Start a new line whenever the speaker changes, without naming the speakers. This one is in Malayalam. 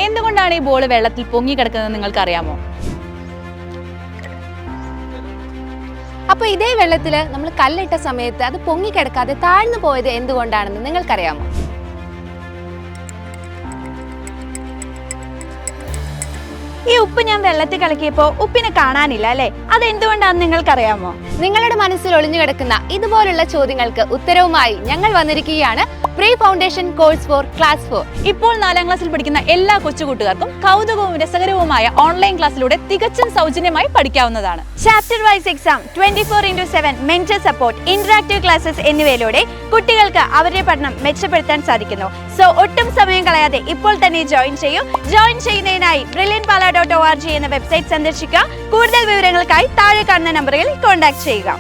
എന്തുകൊണ്ടാണ് ഈ ബോൾ വെള്ളത്തിൽ പൊങ്ങിക്കിടക്കുന്നത് നിങ്ങൾക്ക് അറിയാമോ?
അപ്പൊ ഇതേ വെള്ളത്തില് നമ്മൾ കല്ലിട്ട സമയത്ത് അത് പൊങ്ങിക്കിടക്കാതെ താഴ്ന്നു പോയത് എന്തുകൊണ്ടാണെന്ന് നിങ്ങൾക്കറിയാമോ?
ഈ ഉപ്പ് ഞാൻ വെള്ളത്തിൽ കലക്കിയപ്പോ ഉപ്പിനെ കാണാനില്ല അല്ലെ? അതെന്തുകൊണ്ടാണെന്ന് നിങ്ങൾക്കറിയാമോ?
നിങ്ങളുടെ മനസ്സിൽ ഒളിഞ്ഞു കിടക്കുന്ന ഇതുപോലുള്ള ചോദ്യങ്ങൾക്ക് ഉത്തരവുമായി ഞങ്ങൾ വന്നിരിക്കുകയാണ് pre foundation course for class 4.
ഇപ്പോൾ 4ാം ക്ലാസ്സിൽ പഠിക്കുന്ന എല്ലാ കൊച്ചുകൂട്ടുകാർക്കും കൗതുകവും രസകരവുമായ ഓൺലൈൻ ക്ലാസ്സിലൂടെ തികച്ചും സൗജന്യമായി പഠിക്കാവുന്നതാണ്. Chapter wise exam, 24/7 mentor support, interactive classes എന്നിവയിലൂടെ കുട്ടികൾക്ക് അവരുടെ പഠനം മെച്ചപ്പെടുത്താൻ സാധിക്കുന്നു. സോ ഒട്ടും സമയം കളയാതെ ഇപ്പോൾ തന്നെ ജോയിൻ ചെയ്യൂ. ജോയിൻ ചെയ്യുന്നതിനായി brilliantpala.org എന്ന വെബ്സൈറ്റ് സന്ദർശിക്കുക. കൂടുതൽ വിവരങ്ങൾക്കായി താഴെ കാണുന്ന നമ്പറുകളിൽ കോൺടാക്ട് ചെയ്യുക.